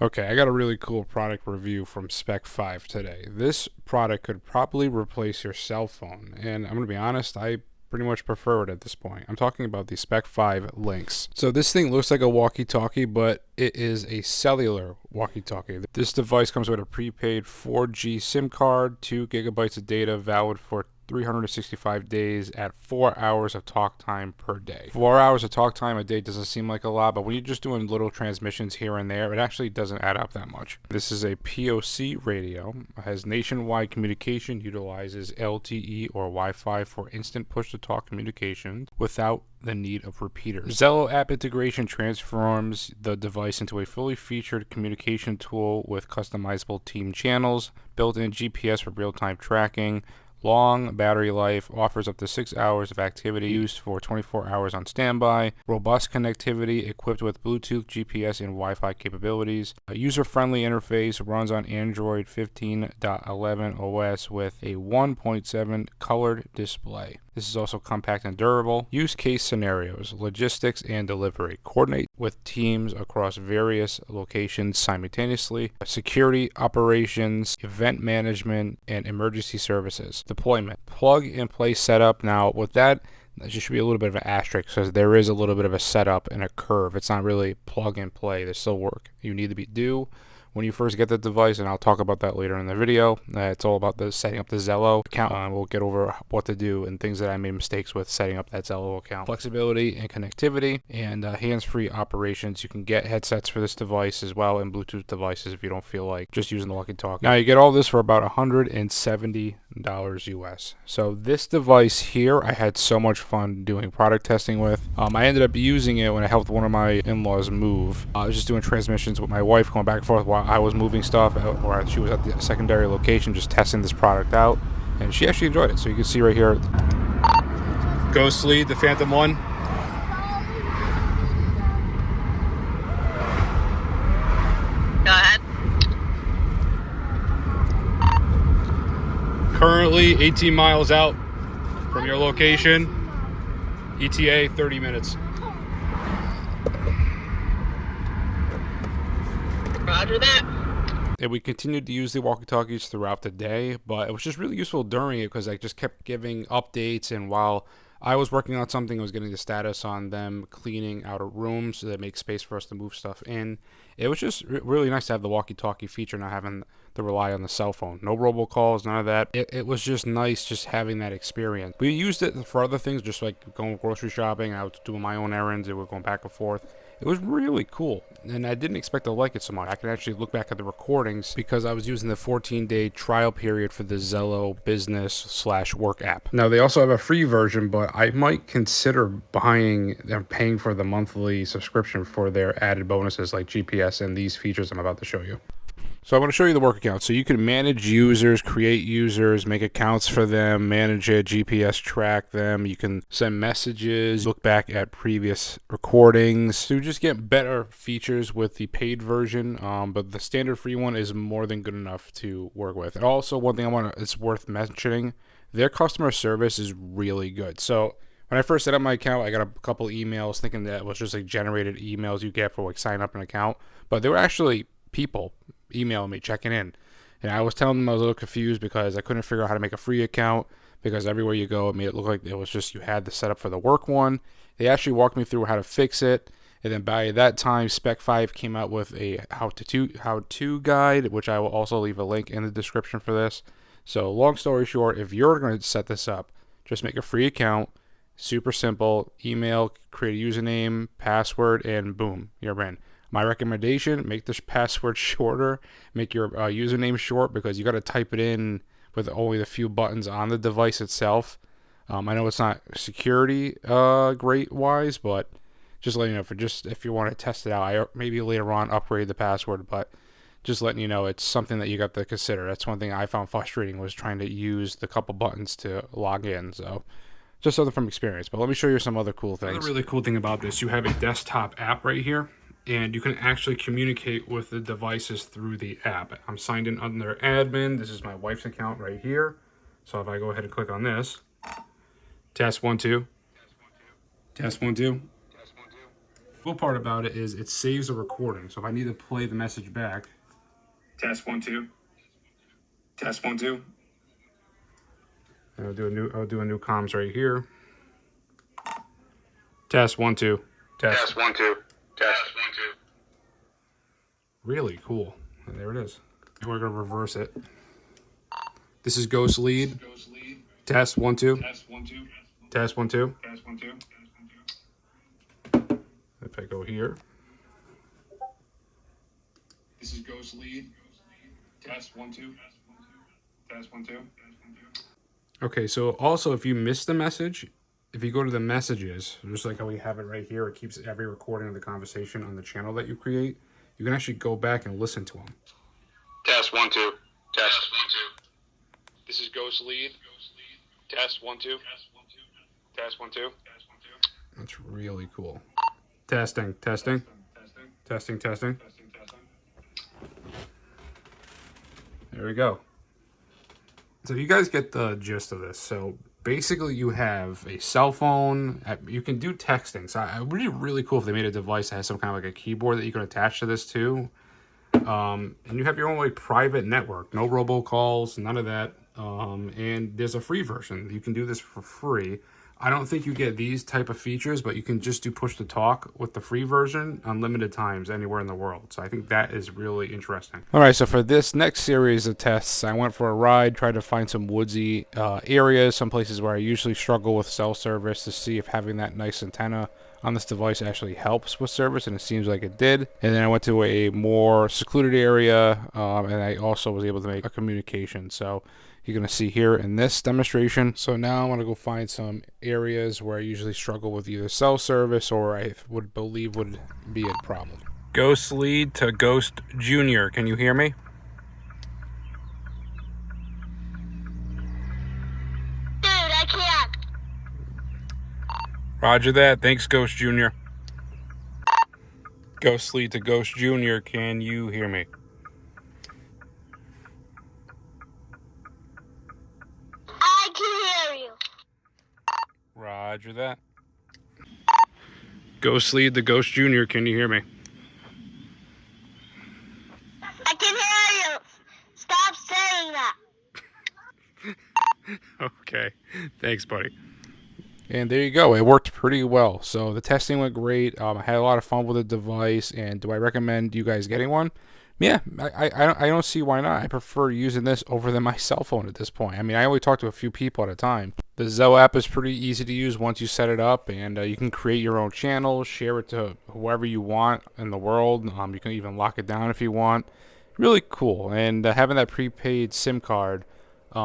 Okay, I got a really cool product review from Spec5 today. This product could probably replace your cell phone, and I'm going to be honest, I pretty much prefer it at this point. I'm talking about the Spec5 Linx. So this thing looks like a walkie-talkie, but it is a cellular walkie-talkie. This device comes with a prepaid 4G SIM card, 2 gigabytes of data, valid for 365 days at 4 hours of talk time per day. 4 hours of talk time a day doesn't seem like a lot, but when you're just doing little transmissions here and there, it actually doesn't add up that much. This is a POC radio. It has nationwide communication, utilizes LTE or Wi-Fi for instant push-to-talk communication without the need of repeaters. Zello app integration transforms the device into a fully featured communication tool with customizable team channels, built-in GPS for real-time tracking, long battery life, offers up to 6 hours of activity used for 24 hours on standby, robust connectivity equipped with Bluetooth, GPS, and Wi-Fi capabilities, a user-friendly interface, runs on Android 15.11 OS with a 1.7 colored display. This is also compact and durable. Use case scenarios, logistics, and delivery. Coordinate with teams across various locations simultaneously. Security, operations, event management, and emergency services. Deployment. Plug and play setup. Now, with that, there should be a little bit of an asterisk because there is a little bit of a setup and a curve. It's not really plug and play. There's still work you need to do when you first get the device, and I'll talk about that later in the video. It's all about the setting up the Zello account. We'll get over what to do and things that I made mistakes with setting up that Zello account. Flexibility and connectivity and hands-free operations. You can get headsets for this device as well and Bluetooth devices if you don't feel like just using the walkie-talkie. Now you get all this for about $170 US. So this device here, I had so much fun doing product testing with. I ended up using it when I helped one of my in-laws move. I was just doing transmissions with my wife, going back and forth while I was moving stuff, or she was at the secondary location just testing this product out, and she actually enjoyed it. So you can see right here, Ghost Lead, the Phantom 1. Go ahead. Currently 18 miles out from your location. ETA 30 minutes. Roger that. And we continued to use the walkie-talkies throughout the day, but it was just really useful during it because I just kept giving updates, and while I was working on something, I was getting the status on them cleaning out a room so that it makes space for us to move stuff in. It was just really nice to have the walkie-talkie feature, not having to rely on the cell phone. No robocalls, none of that. It was just nice just having that experience. We used it for other things, just like going grocery shopping. I was doing my own errands, and we were going back and forth. It was really cool, and I didn't expect to like it so much. I can actually look back at the recordings because I was using the 14-day trial period for the Zello business/work app. Now, they also have a free version, but I might consider buying and paying for the monthly subscription for their added bonuses like GPS and these features I'm about to show you. So I'm going to show you the work account. So you can manage users, create users, make accounts for them, manage it, GPS track them. You can send messages, look back at previous recordings. So you just get better features with the paid version, but the standard free one is more than good enough to work with. And also, one thing it's worth mentioning, their customer service is really good. So when I first set up my account, I got a couple emails thinking that it was just like generated emails you get for like sign up an account, but they were actually people emailing me, checking in. And I was telling them I was a little confused because I couldn't figure out how to make a free account, because everywhere you go, it made it look like it was just you had the setup for the work one. They actually walked me through how to fix it. And then by that time, Spec5 came out with a how-to guide, which I will also leave a link in the description for this. So long story short, if you're going to set this up, just make a free account. Super simple. Email, create a username, password, and boom, you're in. My recommendation, make this password shorter, make your username short, because you got to type it in with only the few buttons on the device itself. I know it's not security great wise, but just letting you know, if you want to test it out, I maybe later on upgrade the password, but just letting you know it's something that you got to consider. That's one thing I found frustrating, was trying to use the couple buttons to log in. So just something from experience. But let me show you some other cool things. Another really cool thing about this, you have a desktop app right here, and you can actually communicate with the devices through the app. I'm signed in under admin. This is my wife's account right here. So if I go ahead and click on this, test 1 2, test 1 2. Cool part about it is it saves a recording. So if I need to play the message back, Test 1 2. Test 1 2. I'll do a new comms right here. Test 1 2. Test 1 2. Test 1 2. Really cool. And there it is. And we're gonna reverse it. This is Ghost Lead. Test 1 2. Test 1 2. Test 1 2. Test 1 2. If I go here. This is Ghost Lead. Test 1 2. Test 1 2. Okay, so also if you miss the message, if you go to the messages, just like how we have it right here, it keeps every recording of the conversation on the channel that you create. You can actually go back and listen to them. Test 1 2. Test 1 2. This is Ghost Lead. Test 1 2. Test 1 2. That's really cool. Testing, testing, testing, testing. There we go. So you guys get the gist of this. So basically you have a cell phone. You can do texting. So it would be really cool if they made a device that has some kind of like a keyboard that you can attach to this too. And you have your own like private network. No robocalls, none of that. And there's a free version. You can do this for free. I don't think you get these type of features, but you can just do push to talk with the free version unlimited times anywhere in the world. So I think that is really interesting. All right, so for this next series of tests, I went for a ride, tried to find some woodsy areas, some places where I usually struggle with cell service to see if having that nice antenna on this device actually helps with service, and it seems like it did. And then I went to a more secluded area, and I also was able to make a communication. So you're going to see here in this demonstration. So now I'm going to go find some areas where I usually struggle with either cell service or I would believe would be a problem. Ghost Lead to Ghost Junior. Can you hear me? Dude, I can't. Roger that. Thanks, Ghost Junior. Ghost Lead to Ghost Junior. Can you hear me? I can hear you. Roger that. Ghost Lead to Ghost Junior. Can you hear me? I can hear you. Stop saying that. Okay. Thanks, buddy. And there you go. It worked pretty well. So the testing went great. I had a lot of fun with the device. And do I recommend you guys getting one? Yeah, I don't see why not. I prefer using this over than my cell phone at this point. I mean, I only talk to a few people at a time. The Zello app is pretty easy to use once you set it up, and you can create your own channel, share it to whoever you want in the world. You can even lock it down if you want. Really cool. And having that prepaid SIM card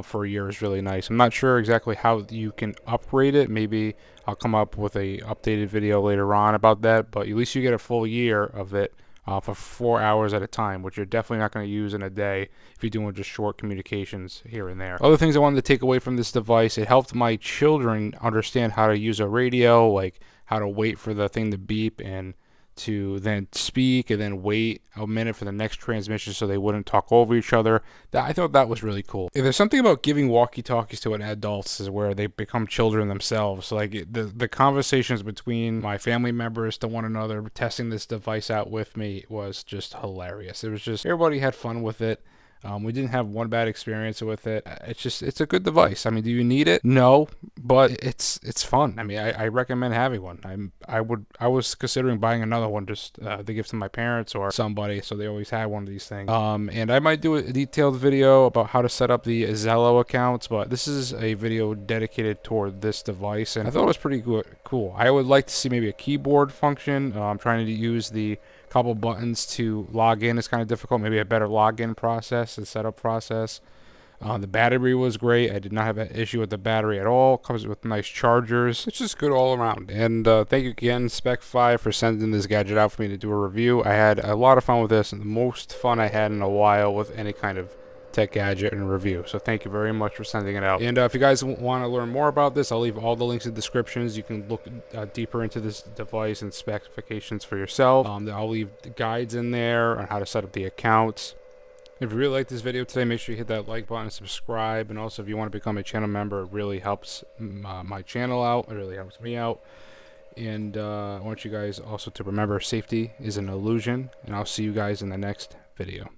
for a year is really nice. I'm not sure exactly how you can upgrade it. Maybe I'll come up with a updated video later on about that, but at least you get a full year of it for 4 hours at a time, which you're definitely not going to use in a day if you're doing just short communications here and there. Other things I wanted to take away from this device, it helped my children understand how to use a radio, like how to wait for the thing to beep and to then speak and then wait a minute for the next transmission so they wouldn't talk over each other. I thought that was really cool. If there's something about giving walkie-talkies to an adult is where they become children themselves. Like the conversations between my family members to one another testing this device out with me was just hilarious. It was just everybody had fun with it. We didn't have one bad experience with it. It's a good device. I mean, do you need it? No, but it's fun. I mean, I recommend having one. I was considering buying another one just to give to my parents or somebody, so they always had one of these things. And I might do a detailed video about how to set up the Zello accounts, but this is a video dedicated toward this device, and I thought it was pretty cool. I would like to see maybe a keyboard function. I'm trying to use the couple buttons to log in is kind of difficult. Maybe a better login process and setup process. The battery was great. I did not have an issue with the battery at all. Comes with nice chargers. It's just good all around. And thank you again, Spec5, for sending this gadget out for me to do a review. I had a lot of fun with this, and the most fun I had in a while with any kind of tech gadget and review. So thank you very much for sending it out. And if you guys want to learn more about this, I'll leave all the links in the descriptions. You can look deeper into this device and specifications for yourself. I'll leave the guides in there on how to set up the accounts. If you really like this video today, make sure you hit that like button, subscribe, and also if you want to become a channel member, it really helps my channel out. It really helps me out. And I want you guys also to remember safety is an illusion. And I'll see you guys in the next video.